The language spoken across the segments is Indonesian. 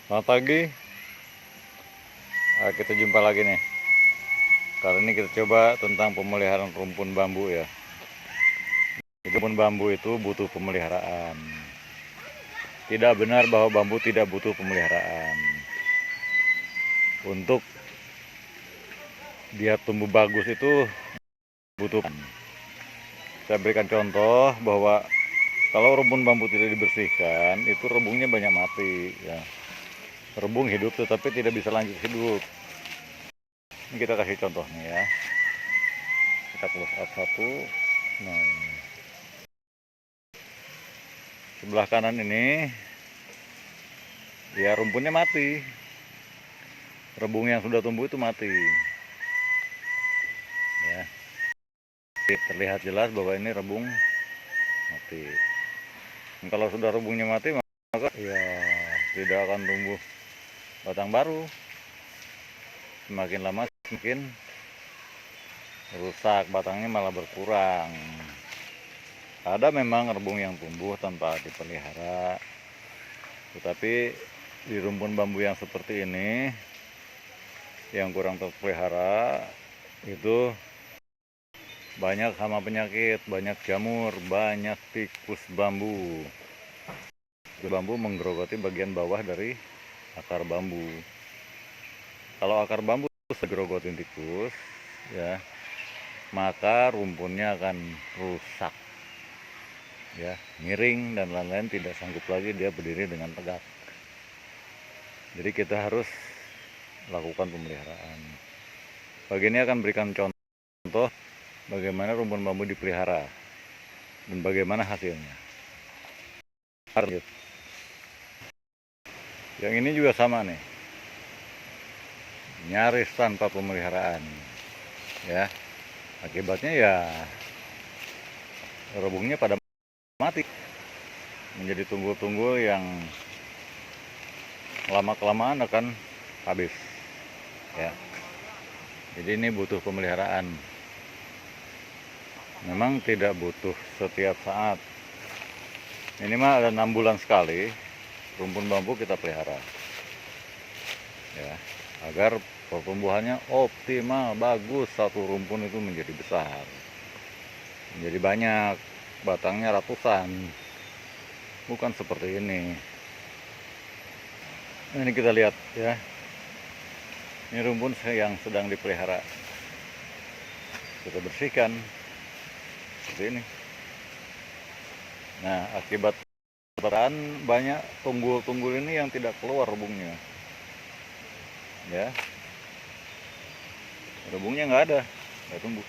Selamat pagi, kita jumpa lagi nih. Kali ini kita coba tentang pemeliharaan rumpun bambu ya. Rumpun bambu itu butuh pemeliharaan. Tidak benar bahwa bambu tidak butuh pemeliharaan. Untuk dia tumbuh bagus itu butuh. Saya berikan contoh bahwa kalau rumpun bambu tidak dibersihkan, itu rebungnya banyak mati ya. Rebung hidup tetapi tidak bisa lanjut hidup. Ini kita kasih contoh nih ya. Kita close up satu. Nah, ini. Sebelah kanan ini ya rumputnya mati. Rebung yang sudah tumbuh itu mati. Ya. Terlihat jelas bahwa ini rebung mati. Dan kalau sudah rebungnya mati maka ya tidak akan tumbuh batang baru. Semakin lama semakin rusak, batangnya malah berkurang. Ada memang rebung yang tumbuh tanpa dipelihara, tetapi di rumpun bambu yang seperti ini yang kurang terpelihara itu banyak hama penyakit, banyak jamur, banyak tikus bambu. Bambu menggerogoti bagian bawah dari akar bambu. Kalau akar bambu digerogotin tikus ya, maka rumpunnya akan rusak ya, miring dan lain-lain, tidak sanggup lagi dia berdiri dengan tegak. Jadi kita harus lakukan pemeliharaan. Pagi ini akan berikan contoh bagaimana rumpun bambu dipelihara dan bagaimana hasilnya. Yang ini juga sama nih, nyaris tanpa pemeliharaan ya. Akibatnya ya rebungnya pada mati, menjadi tunggul-tunggul yang lama-kelamaan akan habis ya. Jadi ini butuh pemeliharaan. Memang tidak butuh setiap saat, minimal ada 6 bulan sekali rumpun bambu kita pelihara ya, agar pertumbuhannya optimal, bagus. Satu rumpun itu menjadi besar, menjadi banyak, batangnya ratusan, bukan seperti ini. Ini kita lihat ya, ini rumpun yang sedang dipelihara, kita bersihkan seperti ini. Nah, akibat banyak tunggul-tunggul ini yang tidak keluar rebungnya ya, rebungnya nggak tumbuh.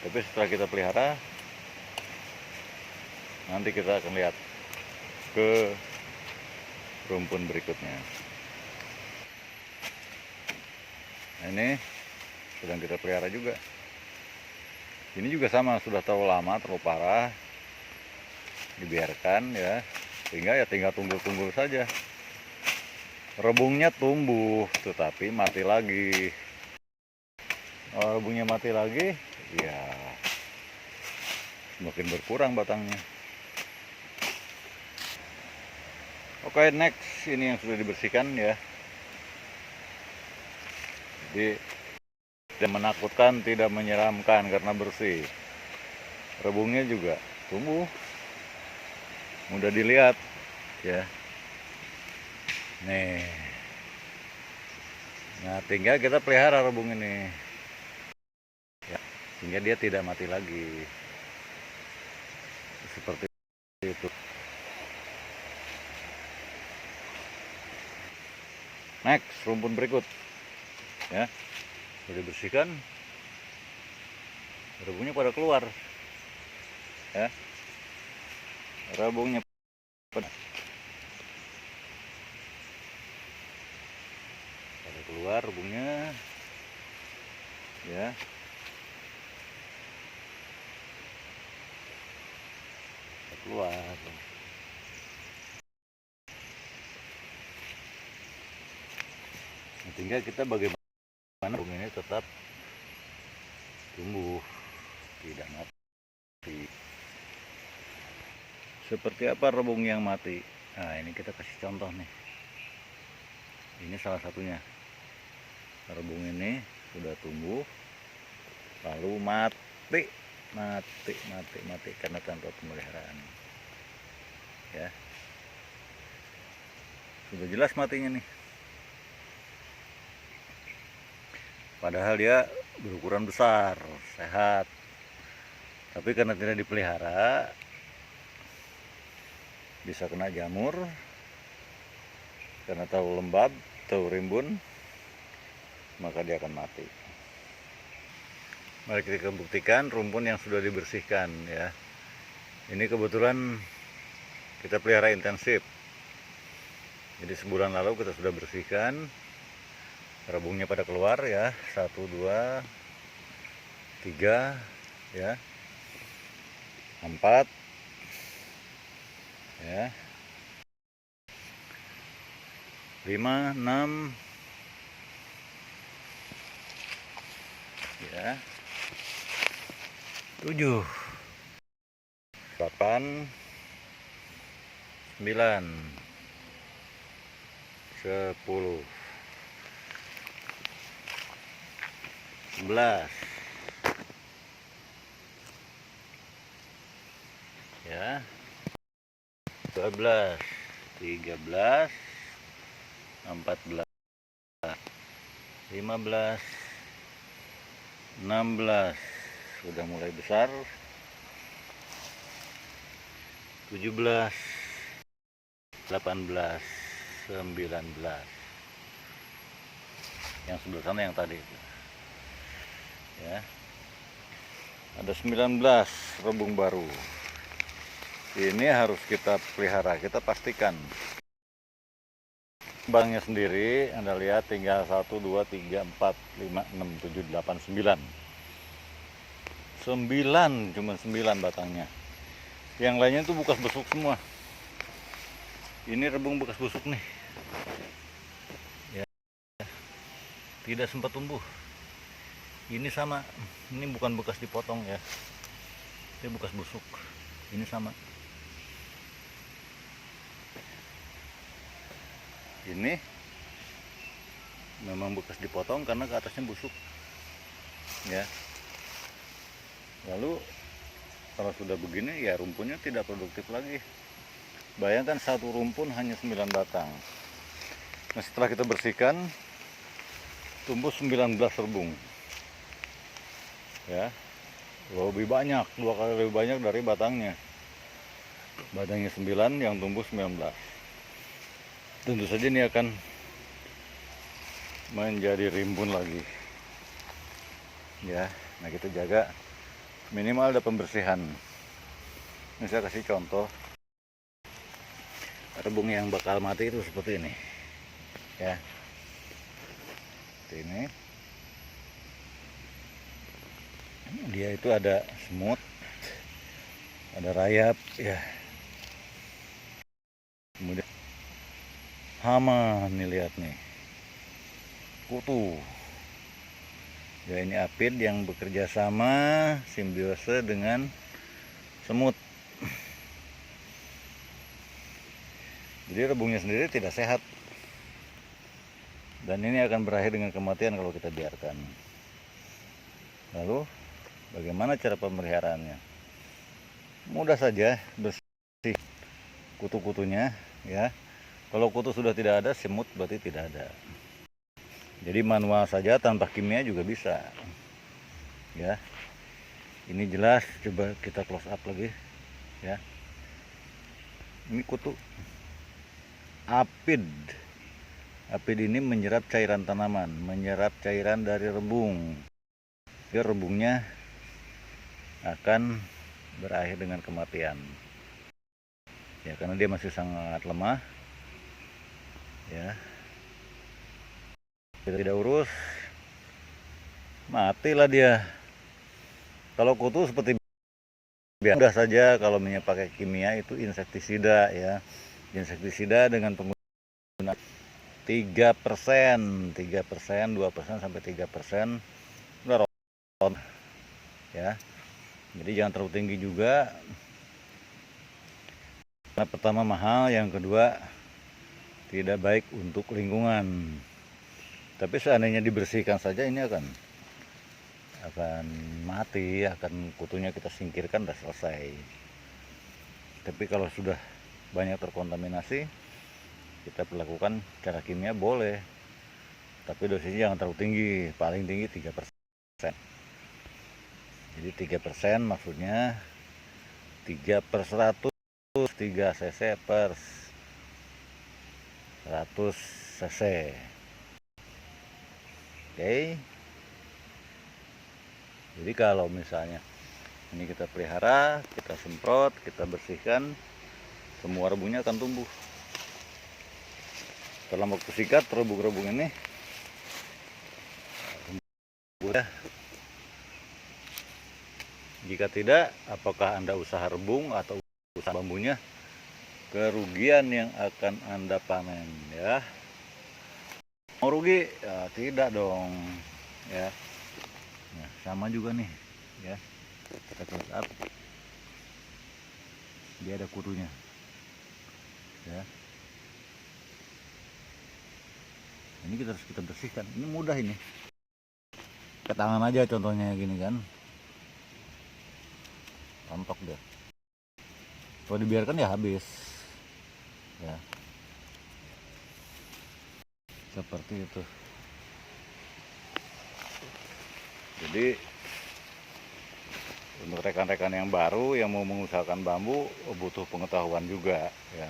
Tapi setelah kita pelihara, nanti kita akan lihat ke rumpun berikutnya. Nah, ini sedang kita pelihara juga. Ini juga sama, sudah terlalu lama, terlalu parah, dibiarkan ya, sehingga ya tinggal tunggul-tunggul saja. Rebungnya tumbuh tetapi mati lagi. Oh, rebungnya mati lagi ya, semakin berkurang batangnya. Oke, next, ini yang sudah dibersihkan ya. Jadi tidak menakutkan, tidak menyeramkan karena bersih. Rebungnya juga tumbuh, mudah dilihat ya. Nih, nah tinggal kita pelihara rebung ini ya, sehingga dia tidak mati lagi seperti itu. Next, rumpun berikut ya, sudah dibersihkan, rebungnya pada keluar ya, rebungnya pada keluar, rebungnya ya, keluar. Nah, tinggal kita bagaimana rebung ini tetap tumbuh, tidak mati. Seperti apa rebung yang mati? Nah, ini kita kasih contoh nih. Ini salah satunya. Rebung ini sudah tumbuh, lalu mati karena tanpa pemeliharaan. Ya, sudah jelas matinya nih. Padahal dia berukuran besar, sehat. Tapi karena tidak dipelihara, bisa kena jamur, karena tahu lembab, tahu rimbun, maka dia akan mati. Mari kita buktikan rumpun yang sudah dibersihkan ya. Ini kebetulan kita pelihara intensif. Jadi sebulan lalu kita sudah bersihkan. Rebungnya pada keluar ya. 1, 2, 3 ya. 4 ya. 5, 6 ya. 7, 8, 9, 10, 11 ya, 12, 13, 14, 15, 16 sudah mulai besar, 17, 18, 19. Yang sebelah sana yang tadi itu. Ya. Ada 19 rebung baru. Ini harus kita pelihara, kita pastikan. Bangnya sendiri Anda lihat tinggal 1, 2, 3, 4, 5, 6, 7, 8, 9. 9, cuma 9 batangnya. Yang lainnya itu bekas busuk semua. Ini rebung bekas busuk nih. Ya. Tidak sempat tumbuh. Ini sama, ini bukan bekas dipotong ya. Ini bekas busuk. Ini sama. Ini memang bekas dipotong karena ke atasnya busuk. Ya. Lalu kalau sudah begini ya rumpunnya tidak produktif lagi. Bayangkan satu rumpun hanya 9 batang. Nah, setelah kita bersihkan tumbuh 19 rebung. Ya. Lebih banyak, 2 kali lebih banyak dari batangnya. Batangnya 9, yang tumbuh 19. Tentu saja ini akan menjadi rimbun lagi. Ya, nah kita jaga minimal ada pembersihan. Ini saya kasih contoh. Rebung yang bakal mati itu seperti ini. Ya. Seperti ini. Dia itu ada semut, ada rayap ya. Kemudian hama nih, lihat nih. Kutu. Ya, ini apid yang bekerja sama simbiose dengan semut. Jadi rebungnya sendiri tidak sehat. Dan ini akan berakhir dengan kematian kalau kita biarkan. Lalu bagaimana cara pemeliharaannya? Mudah saja, bersih kutu-kutunya ya. Kalau kutu sudah tidak ada, semut berarti tidak ada. Jadi manual saja tanpa kimia juga bisa. Ya. Ini jelas, coba kita close up lagi ya. Ini kutu. Apid. Apid ini menyerap cairan tanaman, menyerap cairan dari rebung. Jadi rebungnya akan berakhir dengan kematian. Ya, karena dia masih sangat lemah. Ya. Kita tidak urus, matilah dia. Kalau kutu seperti biasa, mudah saja kalau pakai kimia itu insektisida ya. Insektisida dengan penggunaan 3%, 2% sampai 3% udah rontok ya. Jadi jangan terlalu tinggi juga. Nah, pertama mahal, yang kedua tidak baik untuk lingkungan. Tapi seandainya dibersihkan saja ini akan mati, akan kutunya kita singkirkan, udah selesai. Tapi kalau sudah banyak terkontaminasi, kita perlakukan cara kimia boleh, tapi dosisnya jangan terlalu tinggi, paling tinggi 3%. Jadi 3% maksudnya 3/100, 3 cc per 100 cc. Oke. Jadi kalau misalnya ini kita pelihara, kita semprot, kita bersihkan, semua rebungnya akan tumbuh. Dalam waktu singkat rebung-rebung ini udah. Jika tidak, apakah Anda usaha rebung atau usaha bambunya, kerugian yang akan Anda panen ya. Mau rugi? Ya, tidak dong ya. Nah, sama juga nih ya. Kita close up. Dia ada kutunya ya. Ini kita harus bersihkan. Ini mudah ini. Ke tangan aja contohnya gini kan. Rontok deh. Kalau dibiarkan ya habis ya. Seperti itu. Jadi untuk rekan-rekan yang baru yang mau mengusahakan bambu butuh pengetahuan juga ya.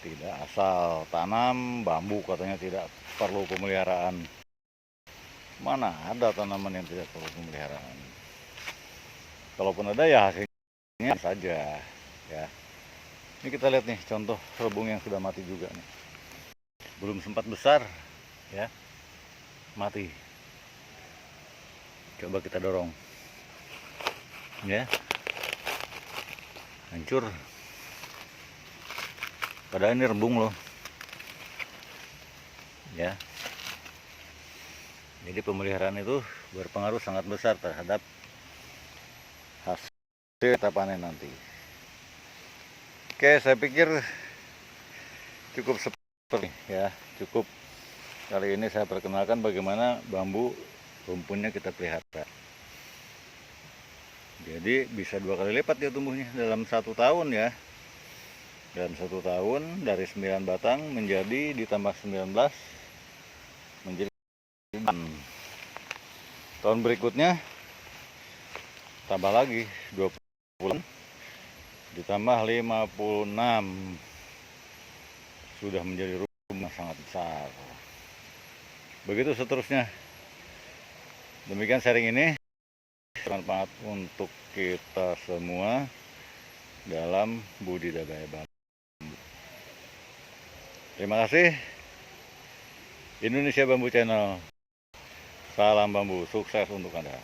Tidak asal tanam bambu katanya tidak perlu pemeliharaan. Mana ada tanaman yang tidak perlu pemeliharaan. Kalaupun ada ya hasilnya saja ya. Ini kita lihat nih contoh rebung yang sudah mati juga nih. Belum sempat besar ya, mati. Coba kita dorong ya, hancur. Padahal ini rebung loh ya. Jadi pemeliharaan itu berpengaruh sangat besar terhadap hasil kita panen nanti. Oke, saya pikir cukup seperti ya, cukup. Kali ini saya perkenalkan bagaimana bambu rumpunnya kita pelihara. Jadi bisa 2 kali lipat dia tumbuhnya dalam 1 tahun ya. Dalam 1 tahun dari 9 batang menjadi ditambah 19 menjadi 6. Tahun berikutnya tambah lagi 20 ditambah 56, sudah menjadi rumah sangat besar. Begitu seterusnya. Demikian sharing ini, bermanfaat untuk kita semua dalam budidaya bambu. Terima kasih. Indonesia Bambu Channel. Salam bambu, sukses untuk Anda.